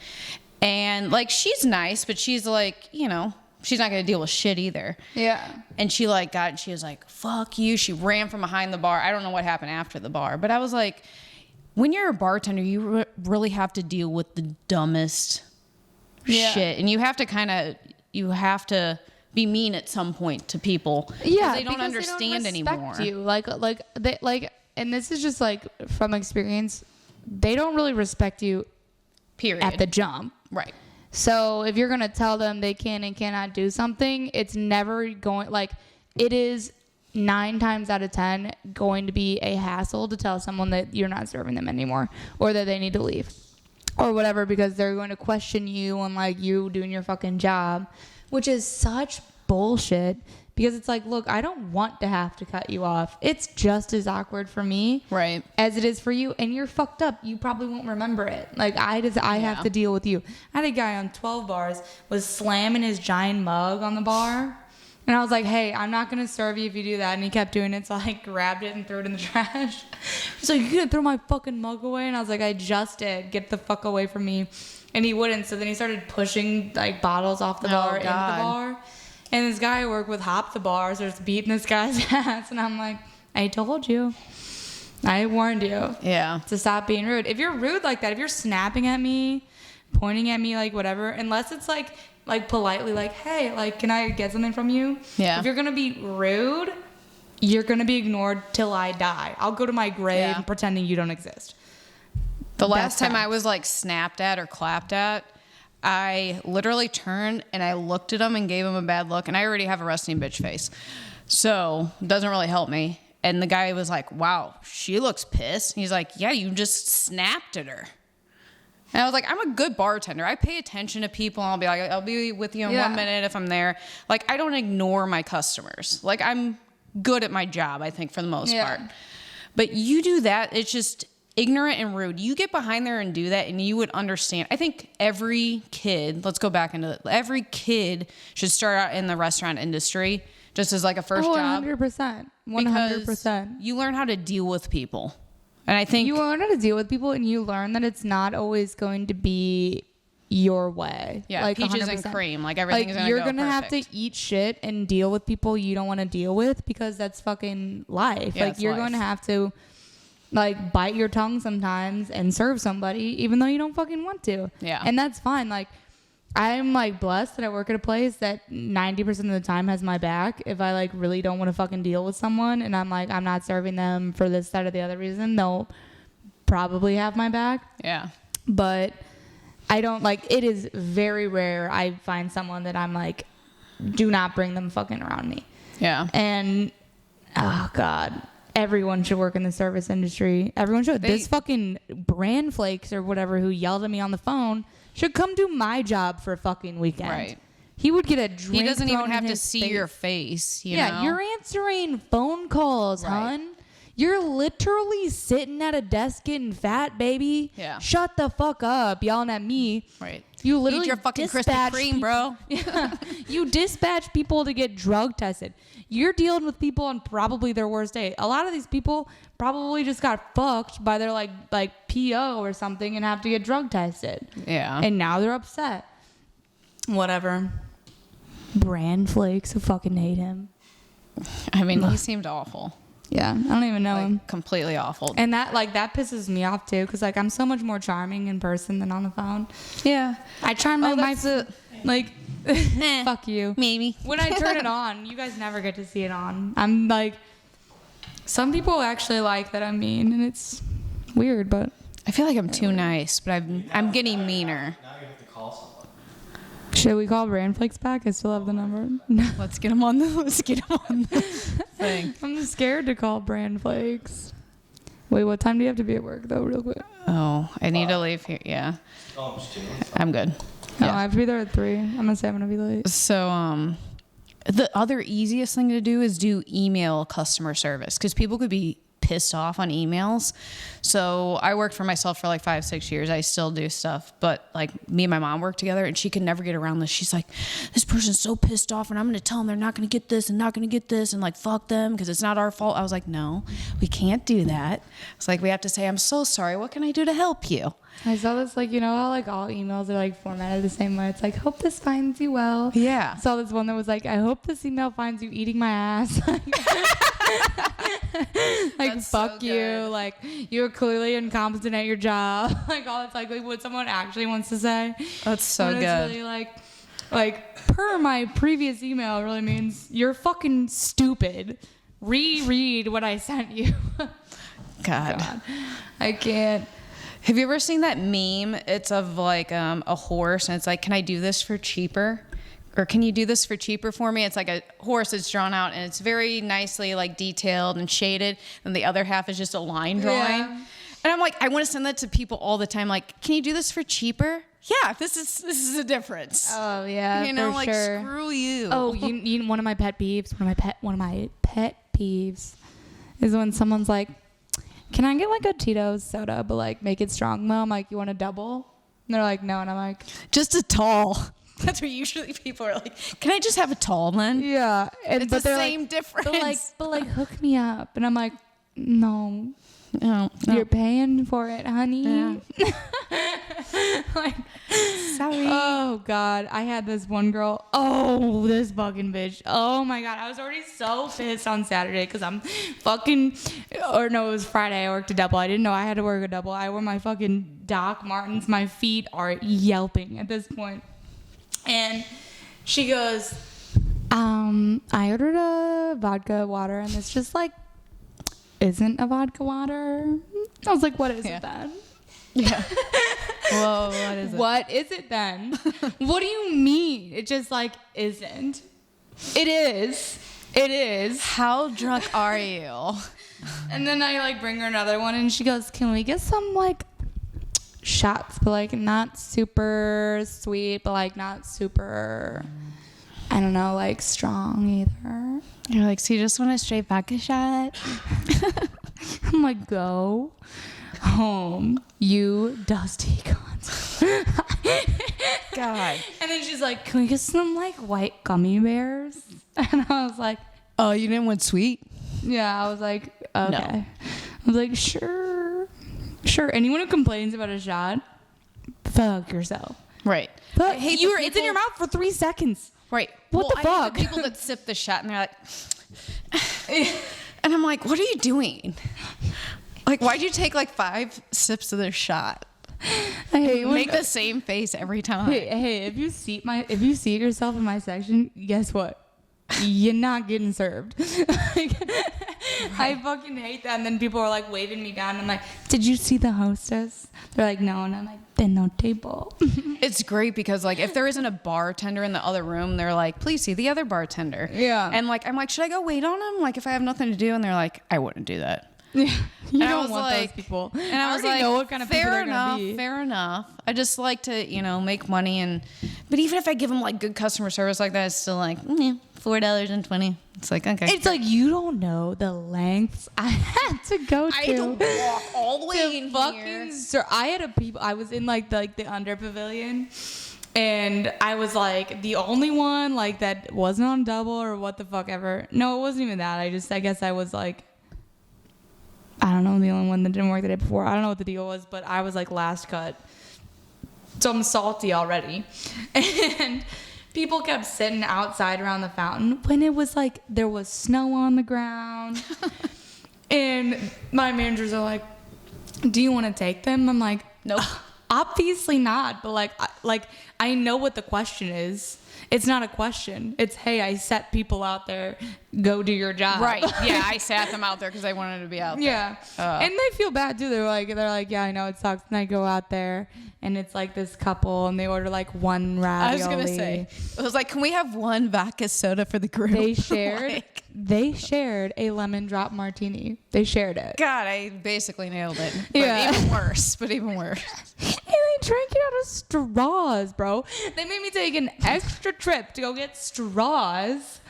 And, like, she's nice, but she's, like, you know, she's not going to deal with shit either. Yeah. And she, like, got, she was like, fuck you. She ran from behind the bar. I don't know what happened after the bar. But I was like, when you're a bartender, you really have to deal with the dumbest shit. And you have to be mean at some point to people. Yeah. They don't understand anymore. You. And this is just, like, from experience, they don't really respect you. Period. At the jump. Right. So if you're going to tell them they can and cannot do something, it's never going, like, it is 9 times out of 10 going to be a hassle to tell someone that you're not serving them anymore or that they need to leave or whatever, because they're going to question you on, like, you doing your fucking job, which is such bullshit. Because it's like, look, I don't want to have to cut you off. It's just as awkward for me, right, as it is for you. And you're fucked up. You probably won't remember it. Like, I have to deal with you. I had a guy on 12 bars was slamming his giant mug on the bar. And I was like, hey, I'm not going to serve you if you do that. And he kept doing it. So I grabbed it and threw it in the trash. He's like, you going to throw my fucking mug away? And I was like, I just did. Get the fuck away from me. And he wouldn't. So then he started pushing, like, bottles off the bar into the bar. And this guy I work with hopped the bar, starts beating this guy's ass. And I'm like, I told you. I warned you. Yeah. To stop being rude. If you're rude like that, if you're snapping at me, pointing at me, like, whatever, unless it's, like politely, like, hey, like, can I get something from you? Yeah. If you're going to be rude, you're going to be ignored till I die. I'll go to my grave pretending you don't exist. The last time I was, like, snapped at or clapped at, I literally turned and I looked at him and gave him a bad look, and I already have a resting bitch face, so it doesn't really help me. And the guy was like, wow, she looks pissed. And he's like, yeah, you just snapped at her. And I was like, I'm a good bartender. I pay attention to people, and I'll be like, I'll be with you in 1 minute if I'm there. Like, I don't ignore my customers. Like, I'm good at my job, I think, for the most part. But you do that, it's just ignorant and rude. You get behind there and do that, and you would understand. I think every kid, let's go back into it, every kid should start out in the restaurant industry just as, like, a first job. 100%. 100%. You learn how to deal with people. And I think you learn how to deal with people, and you learn that it's not always going to be your way. Yeah, like peaches 100%. and cream. Like, everything is going to go you're going to have perfect. to eat shit and deal with people you don't want to deal with, because that's fucking life. Yeah, like, you're going to have to, like, bite your tongue sometimes and serve somebody even though you don't fucking want to. Yeah. And that's fine. Like, I'm, like, blessed that I work at a place that 90% of the time has my back. If I, like, really don't want to fucking deal with someone and I'm like, I'm not serving them for this, that, or the other reason, they'll probably have my back. Yeah. But I don't, like, it is very rare I find someone that I'm like, do not bring them fucking around me. Yeah. And, oh, God. Everyone should work in the service industry. Everyone should. This fucking brand flakes or whatever who yelled at me on the phone should come do my job for a fucking weekend. Right. He would get a drink. He doesn't even thrown have in to his see face. your face, you know? You're answering phone calls, hon. You're literally sitting at a desk getting fat, baby. Yeah. Shut the fuck up, yelling at me. Right. You literally eat your fucking Krispy dispatch Kreme, bro. Yeah. You dispatch people to get drug tested. You're dealing with people on probably their worst day. A lot of these people probably just got fucked by their like PO or something and have to get drug tested. Yeah. And now they're upset. Whatever. Bran Flakes, I fucking hate him. I mean, he seemed awful. Yeah, I don't even know him. Completely awful. And that pisses me off too, because I'm so much more charming in person than on the phone. Yeah. I charm fuck you. Maybe. When I turn it on, you guys never get to see it on. I'm like, some people actually like that I'm mean, and it's weird, but I feel like I'm too nice, but I'm getting meaner. Now you have to call someone. should we call Bran Flakes back? I still have the number. Let's get him on the thing. I'm scared to call Bran Flakes. Wait, what time do you have to be at work though, real quick? Oh, I need to leave here. Yeah. Almost 2. I'm good. No, Yeah. I have to be there at 3. I'm gonna say I'm gonna be late. So, the other easiest thing to do is do email customer service because people could be pissed off on emails. So I worked for myself for like 5-6 years. I still do stuff, but like me and my mom work together and she could never get around this. She's like, this person's so pissed off and I'm going to tell them they're not going to get this and not going to get this and like fuck them because it's not our fault. I was like, no, we can't do that. It's like we have to say, I'm so sorry. What can I do to help you? I saw this, like, you know how like all emails are like formatted the same way. It's like, hope this finds you well. Yeah. I saw this one that was like, I hope this email finds you eating my ass. Like, That's fuck so you. good. Like, you're clearly incompetent at your job. Like, all it's like what someone actually wants to say. That's so And good. it's really like per my previous email really means you're fucking stupid. Reread what I sent you. God. I can't. Have you ever seen that meme? It's of like a horse and it's like, can I do this for cheaper? Or can you do this for cheaper for me? It's like a horse that's drawn out and it's very nicely like detailed and shaded. And the other half is just a line drawing. Yeah. And I'm like, I want to send that to people all the time. Like, can you do this for cheaper? Yeah, this is a difference. Oh yeah, you know, for like sure. screw you. Oh, you one of my pet peeves. One of my pet peeves is when someone's like, "Can I get like a Tito's soda, but like make it strong?" Well, I'm like, "You want a double?" And they're like, "No," and I'm like, just a tall. That's what usually people are like. Can I just have a tall then? "Yeah," and It's but the they're same like, difference. But like, hook me up, and I'm like, "No, No. you're paying for it, honey." Yeah. Like, Sorry. oh god, I had this one girl. Oh, this fucking bitch. Oh my god, I was already so pissed on Saturday because I'm fucking, or no, it was Friday. I worked a double. I didn't know I had to work a double. I wore my fucking Doc Martens. My feet are yelping at this point. And she goes, I ordered a vodka water, and it's just like isn't a vodka water. I was like, what is it then? Yeah. Whoa, what is it? What is it then? What do you mean? It just like isn't. It is. It is. How drunk are you? And then I like bring her another one and she goes, "Can we get some like shots, but like not super sweet, but like not super, I don't know, like strong either." You're like, so you just want a straight vodka shot? I'm like, go home, you dusty cunt. God. And then she's like, "Can we get some like white gummy bears?" And I was like, Oh, you didn't want sweet? yeah, I was like, okay. No. I was like, sure. Anyone who complains about a shot, fuck yourself. Right. But hate the it's in your mouth for 3 seconds. Right. What the I fuck? hate the people that sip the shot and they're like, and I'm like, what are you doing? Like, why'd you take like 5 sips of their shot? I hate when Make the same face every time. Hey, if you seat yourself in my section, guess what? You're not getting served. Like, I fucking hate that. And then people are like waving me down. I'm like, "Did you see the hostess?" They're like, "No," and I'm like, "Then no table." It's great because like if there isn't a bartender in the other room, they're like, please see the other bartender. Yeah. And like I'm like, should I go wait on him? Like if I have nothing to do, and they're like, I wouldn't do that. Yeah, you And I don't was want like- those people. And I was already like, know what kind of people fair they're enough, gonna be. fair enough. I just like to, make money but even if I give them like good customer service like that, it's still like $4.20. It's like, okay. It's like you don't know the lengths I had to go to. I had to walk all the way in here. Sir, I was in like the under pavilion, and I was like the only one like that wasn't on double or what the fuck ever. No, it wasn't even that. I guess I was like, I don't know, the only one that didn't work the day before. I don't know what the deal was, but I was like last cut. So I'm salty already. And people kept sitting outside around the fountain when it was like there was snow on the ground. And my managers are like, "Do you want to take them?" I'm like, Nope. Obviously not. But like I know what the question is. It's not a question. It's, hey, I set people out there. Go do your job. Right. Yeah, I sat them out there because I wanted to be out there. Yeah. And they feel bad too. They're like, yeah, I know it sucks. And I go out there and it's like this couple and they order like one ravioli. I was going to say, it was like, can we have one vodka soda for the group? They shared a lemon drop martini. They shared it. God, I basically nailed it. But even worse. And they drank it out of straws, bro. They made me take an extra trip to go get straws.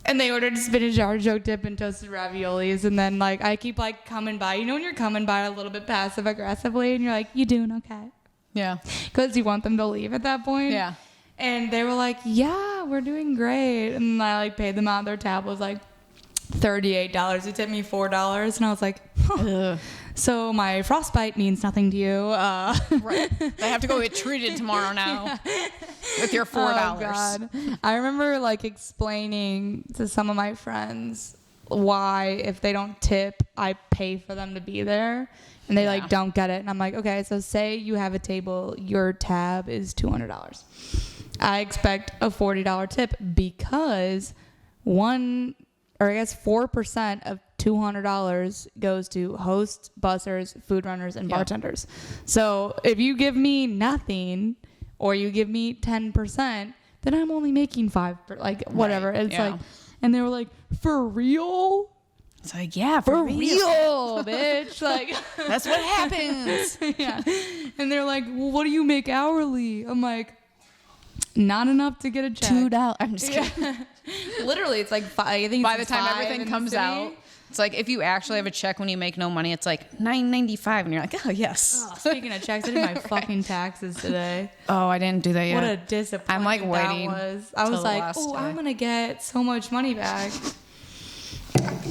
And they ordered spinach artichoke dip and toasted raviolis. And then, like, I keep, like, coming by. You know when you're coming by a little bit passive-aggressively and you're like, you doing okay? Yeah. Because you want them to leave at that point. Yeah. And they were like, yeah, we're doing great. And I, like, paid them out. Their tab was, like, $38. They tipped me $4. And I was like, huh. So my frostbite means nothing to you. Right. I have to go get treated tomorrow now with your $4. Oh, God. I remember like explaining to some of my friends why if they don't tip, I pay for them to be there. And they like don't get it. And I'm like, okay, so say you have a table, your tab is $200. I expect a $40 tip because 4% of $200 goes to hosts, bussers, food runners, and bartenders. So if you give me nothing or you give me 10%, then I'm only making 5%, like whatever. Right. It's like, and they were like, for real? It's like, yeah, for real, bitch. Like, that's what happens. Yeah. And they're like, well, what do you make hourly? I'm like, not enough to get a check. $2. I'm just kidding. Literally, it's like I think by the time everything comes out, it's like if you actually have a check when you make no money, it's like $9.95, and you're like, oh yes. Oh, speaking of checks, I did my fucking taxes today. Oh, I didn't do that yet. What a disappointment! I'm like waiting. I was like, oh, I'm gonna get so much money back.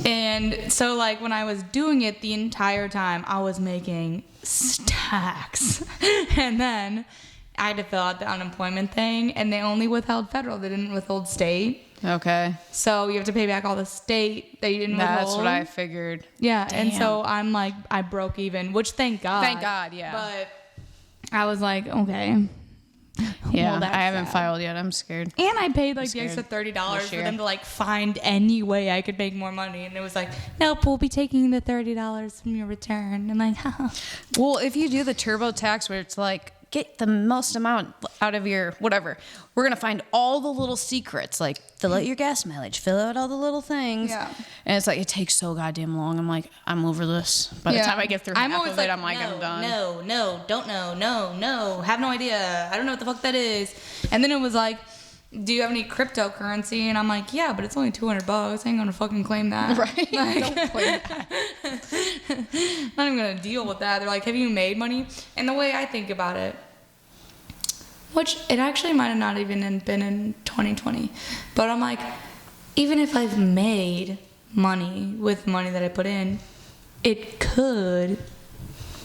And so, like, when I was doing it the entire time, I was making stacks, and then I had to fill out the unemployment thing, and they only withheld federal. They didn't withhold state. Okay. So you have to pay back all the state that you didn't withhold. That's what I figured. Yeah. Damn. And so I'm like, I broke even, which thank God. Thank God, yeah. But I was like, okay. Yeah, well, I haven't filed yet. I'm scared. And I paid like the extra $30 for them to like find any way I could make more money. And it was like, nope, we'll be taking the $30 from your return. I'm like, huh. Well, if you do the TurboTax where it's like, get the most amount out of your whatever, we're going to find all the little secrets, like fill out your gas mileage, fill out all the little things. Yeah. And it's like, it takes so goddamn long. I'm like, I'm over this. By the time I get through half of it, I'm like, I'm done. No, don't know, no, have no idea. I don't know what the fuck that is. And then it was like, do you have any cryptocurrency? And I'm like, yeah, but it's only $200. I ain't gonna fucking claim that. Right. Like, don't claim that. Not even gonna deal with that. They're like, have you made money? And the way I think about it, which it actually might have not even been in 2020, but I'm like, even if I've made money with money that I put in, it could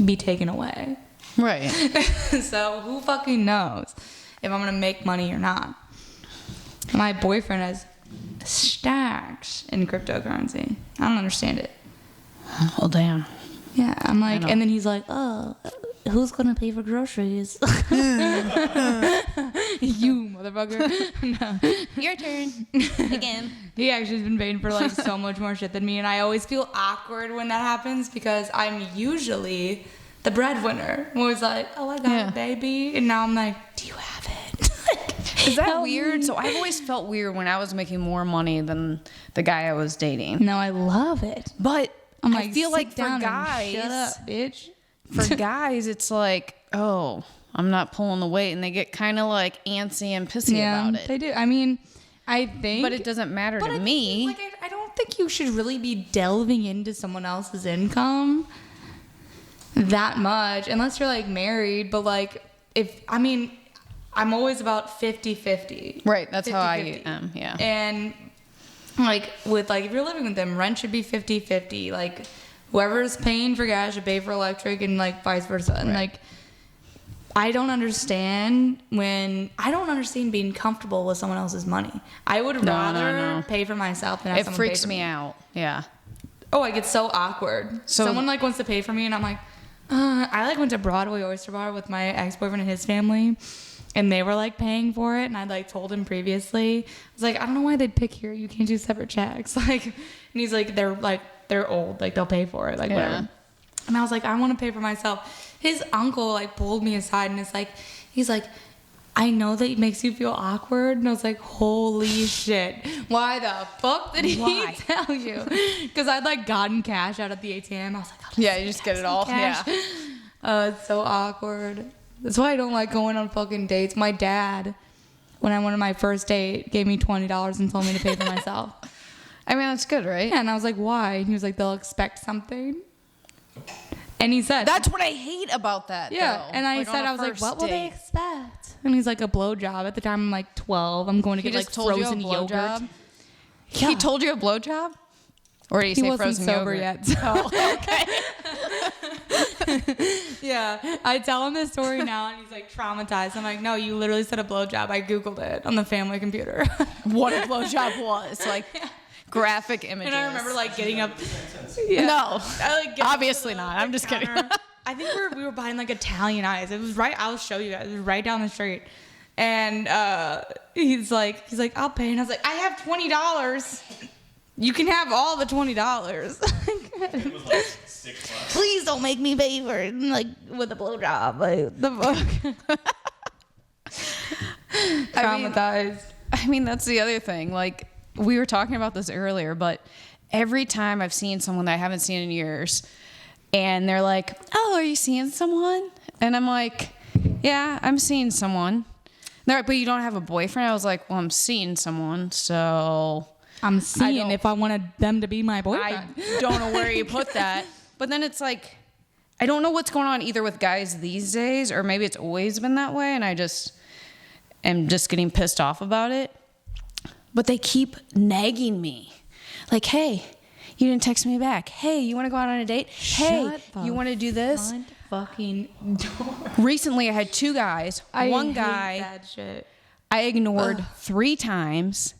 be taken away. Right. So who fucking knows if I'm gonna make money or not? My boyfriend has stacks in cryptocurrency. I don't understand it. Well, damn. Yeah, I'm like, and then he's like, oh, who's gonna pay for groceries? You motherfucker. No. Your turn. Again. He actually has been paying for like so much more shit than me, and I always feel awkward when that happens because I'm usually the breadwinner. I'm always like, oh, I got it, baby. And now I'm like, do you have it? Is that weird? So I've always felt weird when I was making more money than the guy I was dating. No, I love it. But I'm like, I feel like for guys, shut up, bitch. For guys, it's like, oh, I'm not pulling the weight, and they get kind of like antsy and pissy about it. They do. I mean, I think, but it doesn't matter to me. Like, I don't think you should really be delving into someone else's income that much, unless you're like married. But like, I'm always about 50-50. Right. That's 50-50. How I am. Yeah. And like with like if you're living with them, rent should be 50-50. Like whoever's paying for gas should pay for electric, and like vice versa. And like I don't understand being comfortable with someone else's money. I would rather pay for myself than have someone pay for me. It freaks me out. Yeah. Oh, I get so awkward. So someone like wants to pay for me, and I'm like, I like went to Broadway Oyster Bar with my ex-boyfriend and his family. and they were like paying for it, and I'd like told him previously. I was like, I don't know why they'd pick here. You can't do separate checks. Like, and he's like, they're old. Like, they'll pay for it. Like, whatever. And I was like, I want to pay for myself. His uncle like pulled me aside and he's like, I know that it makes you feel awkward. And I was like, holy shit. Why the fuck did he tell you? Because I'd like gotten cash out at the ATM. I was like, oh, yeah, you just get it all. Cash. Yeah. It's so awkward. That's why I don't like going on fucking dates. My dad, when I went on my first date, gave me $20 and told me to pay for myself. I mean, that's good, right? Yeah, and I was like, why? And he was like, they'll expect something. And he said, that's what I hate about that. Yeah. Though. And I was like, what will they expect? And he's like, a blowjob. At the time, I'm like 12. I'm going to get like frozen yogurt. Yeah. He told you a blowjob? Or did he say frozen sober yogurt? Yet. So. Oh, okay. Yeah. I tell him this story now, and he's like traumatized. I'm like, no, you literally said a blowjob. I Googled it on the family computer. What a blowjob was. Like, graphic images. And I remember like getting up. Yeah. No. Obviously not. I'm just kidding. I think we were buying like Italian eyes. It was right. I'll show you guys. It was right down the street. And he's like, I'll pay. And I was like, I have $20. You can have all the $20. It was like $6. Please don't make me pay for it. Like with a blowjob. Like the fuck. Traumatized. I mean, that's the other thing. Like, we were talking about this earlier, but every time I've seen someone that I haven't seen in years, and they're like, oh, are you seeing someone? And I'm like, yeah, I'm seeing someone. They're like, but you don't have a boyfriend? I was like, well, I'm seeing someone, so... I'm seeing if I wanted them to be my boyfriend. I don't know where you put that. But then it's like, I don't know what's going on either with guys these days, or maybe it's always been that way, and I just am just getting pissed off about it. But they keep nagging me. Like, hey, you didn't text me back. Hey, you want to go out on a date? Hey, you want to do this? Fucking door. Recently, I had 2 guys. One guy that shit. I ignored 3 times.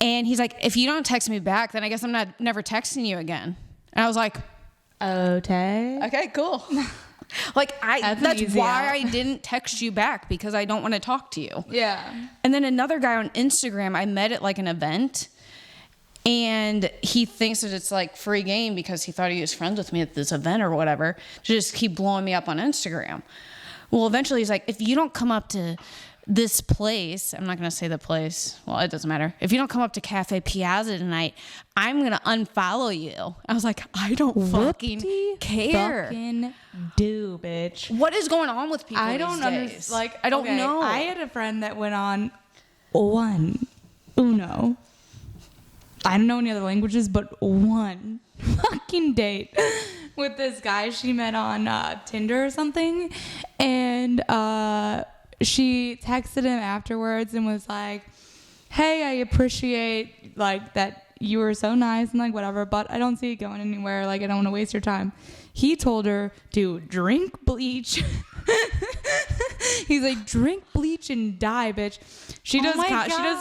And he's like, if you don't text me back, then I guess I'm never texting you again. And I was like, okay, cool. Like, that's why I didn't text you back, because I don't want to talk to you. Yeah. And then another guy on Instagram, I met at like an event, and he thinks that it's like free game because he thought he was friends with me at this event or whatever, to just keep blowing me up on Instagram. Well, eventually he's like, if you don't come up to this place, I'm not going to say the place. Well, it doesn't matter. If you don't come up to Cafe Piazza tonight, I'm going to unfollow you. I was like, I don't fucking care. Fucking do, bitch. What is going on with people I don't these days? Like, I don't know. I had a friend that went on Uno. I don't know any other languages, but one fucking date with this guy she met on Tinder or something. And, she texted him afterwards and was like, hey, I appreciate like that you were so nice and like whatever, but I don't see it going anywhere. Like, I don't want to waste your time. He told her to drink bleach. He's like, drink bleach and die, bitch. She does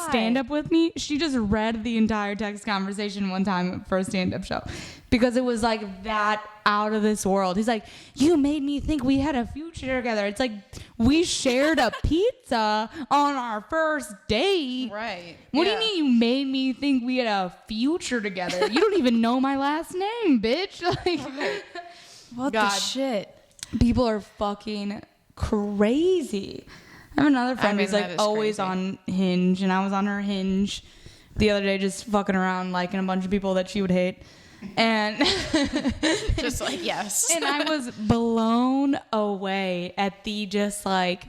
stand up with me. She just read the entire text conversation one time for a stand-up show because it was like that out of this world. He's like, you made me think we had a future together. It's like we shared a pizza on our first date. Right. What do you mean you made me think we had a future together? You don't even know my last name, bitch. Like, right. What the shit? People are fucking crazy. I have another friend who's like always on Hinge, and I was on her Hinge the other day just fucking around liking a bunch of people that she would hate. And just like, yes. And I was blown away at the just like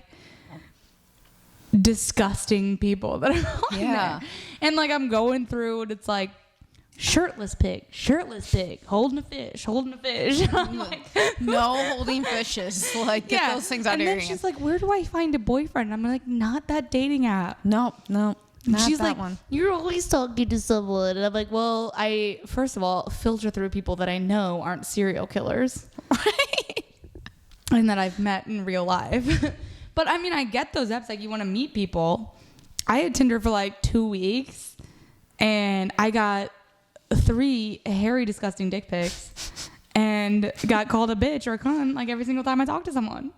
disgusting people that are on there. And like I'm going through and it's like shirtless pig, holding a fish. I'm like, no holding fishes. Like, get those things out of your hands. And then she's like, where do I find a boyfriend? I'm like, not that dating app. No. She's like, one. You're always talking to someone. And I'm like, well, I, first of all, filter through people that I know aren't serial killers. Right. And that I've met in real life. But I mean, I get those apps. Like, you want to meet people. I had Tinder for like 2 weeks. And I got 3 hairy, disgusting dick pics. And got called a bitch or a cunt like every single time I talked to someone.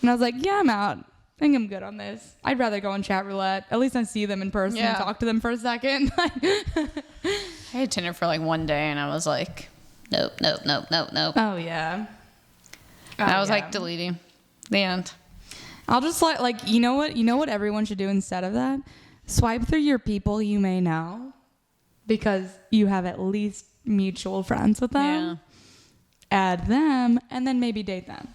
And I was like, yeah, I'm out. think I'm good on this. I'd rather go on chat roulette. At least I see them in person and talk to them for a second. I had Tinder for like one day and I was like, nope. Oh, yeah. I was like deleting. The end. I'll just like you know what everyone should do instead of that? Swipe through your people you may know because you have at least mutual friends with them. Yeah. Add them and then maybe date them.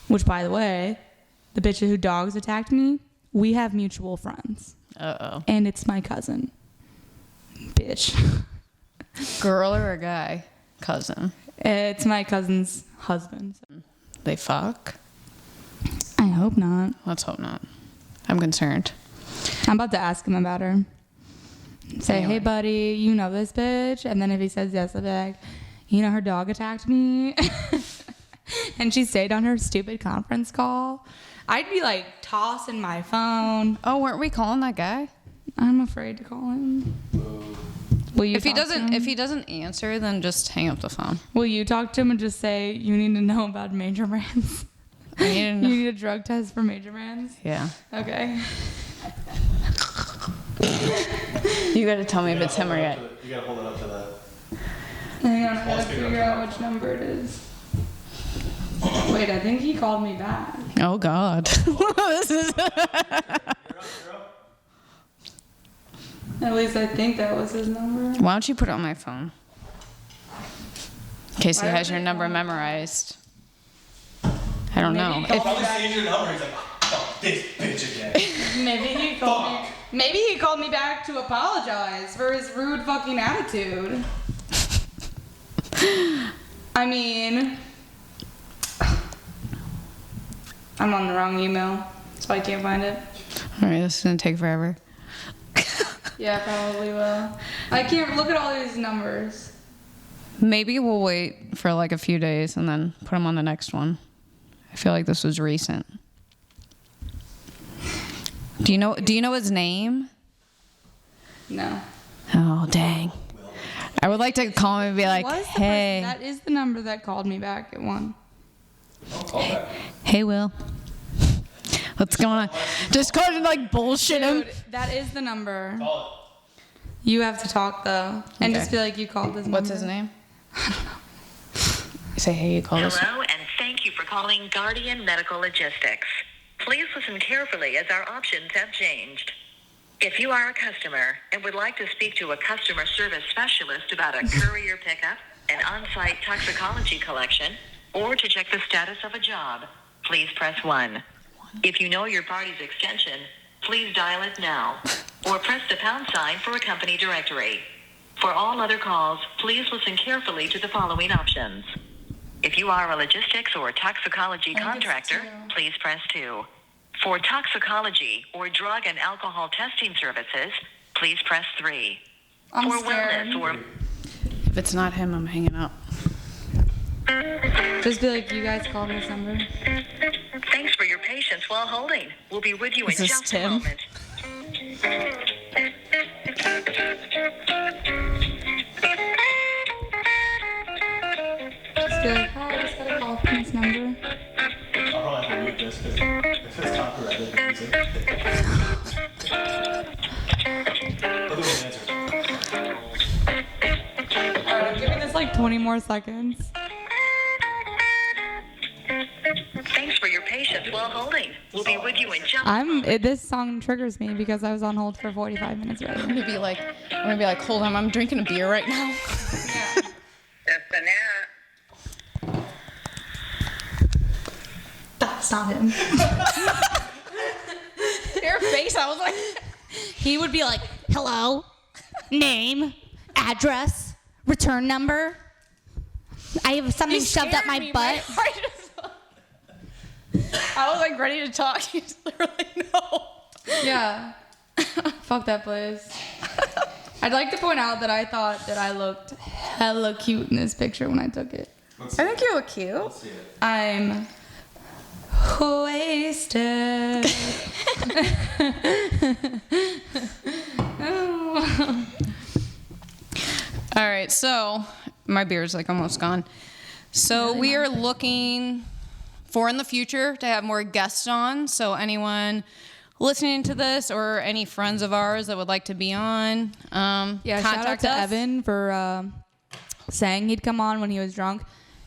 Which, by the way, the bitch who dogs attacked me, we have mutual friends. Uh-oh. And it's my cousin. Bitch. Girl or a guy? Cousin. It's my cousin's husband. They fuck? I hope not. Let's hope not. I'm concerned. I'm about to ask him about her. Say, Anyway. hey, buddy, you know this bitch? And then if he says yes, I'll be like, you know, her dog attacked me. And she stayed on her stupid conference call. I'd be like tossing my phone. Oh, weren't we calling that guy? I'm afraid to call him. Will you If he talk to him? doesn't answer, then just hang up the phone. Will you talk to him and just say, you need to know about major brands? I need to You know. need a drug test for major brands? Yeah. Okay. You got to tell me if it's him or yet. You gotta hold it up to the. Hang on, I gotta figure out which number it is. Wait, I think he called me back. Oh God. This is. You're up. At least I think that was his number. Why don't you put it on my phone? In case he Why has would your he number call me? memorized. I don't Maybe know. he If, called Probably seeing your number. He's like, oh, this bitch again. Maybe he called me. Maybe he called me back to apologize for his rude fucking attitude. I mean, I'm on the wrong email, so I can't find it. all right, this is gonna take forever. Yeah, probably will. I can't look at all these numbers. Maybe we'll wait for like a few days and then put him on the next one. I feel like this was recent. Do you know his name? No. Oh dang. I would like to call him and be like, Was the hey, person, that is the number that called me back at 1. Don't call back. hey Will. What's going on? Just go and like bullshit him. Dude, that is the number. Call You have to talk though, and Okay. just be like, you called this number. What's his name? Say hey, you called us. Hello, and thank you for calling Guardian Medical Logistics. Please listen carefully as our options have changed. If you are a customer and would like to speak to a customer service specialist about a courier pickup, an on-site toxicology collection, or to check the status of a job, please press 1. If you know your party's extension, please dial it now, or press the pound sign for a company directory. For all other calls, please listen carefully to the following options. If you are a logistics or toxicology contractor, please press 2. For toxicology or drug and alcohol testing services, please press 3. I'm For scared. wellness or If it's not him, I'm hanging up. Just be like, you guys called this number. thanks for your patience while holding. We'll be with you Is in this just a Tim? moment. Just be like, hi, I just got a call from this number. I'll probably have to mute this because if it's copyrighted music. Look at the answer. Alright, give me this like 20 more seconds. Thanks for your patience while holding. We'll be with you in just This song triggers me because I was on hold for 45 minutes I'm already. gonna be like, hold on, I'm drinking a beer right now. just a minute. That's not him. Your face, I was like, He would be like, hello, name, address, return number. I have something shoved up my butt. I was like ready to talk. He's literally no. Yeah. Fuck that place. I'd like to point out that I thought that I looked hella cute in this picture when I took it. I think you look cute. Let's see it. I'm wasted. Oh. All right, so my beer's like almost gone. So we are looking for in the future to have more guests on. So anyone listening to this or any friends of ours that would like to be on, Shout out to us. Evan for saying he'd come on when he was drunk.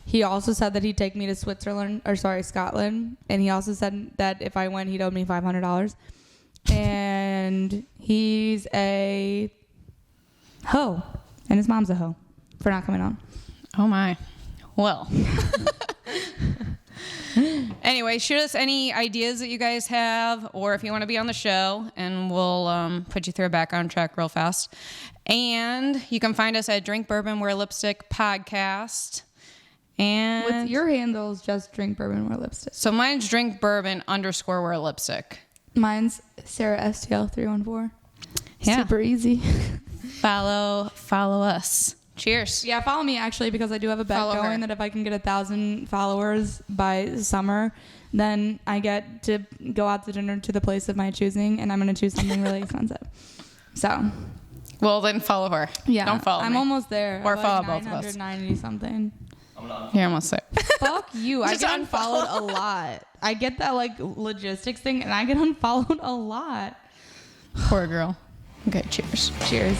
He also said that he'd take me to Scotland, and he also said that if I went, he'd owe me $500. And he's a hoe, and his mom's a hoe for not coming on. Oh my. Well. Anyway, shoot us any ideas that you guys have, or if you want to be on the show, and we'll put you through a background check real fast. And you can find us at Drink Bourbon Wear Lipstick Podcast. And With your handles, just Drink Bourbon Wear Lipstick. so mine's Drink Bourbon _ Wear Lipstick. Mine's Sarah STL314. Yeah. Super easy. Follow us. Cheers. Yeah, follow me actually, because I do have a bet Follow going her. that if I can get 1,000 followers by summer, then I get to go out to dinner to the place of my choosing, and I'm going to choose something really expensive. So, Well, then follow her. yeah. Don't follow I'm me. almost there. Or I'm follow like both of us. 990 something. You're almost there. Fuck you. I Just get unfollowed a lot. I get that like logistics thing, and I get unfollowed a lot. Poor girl. Okay, cheers. Cheers.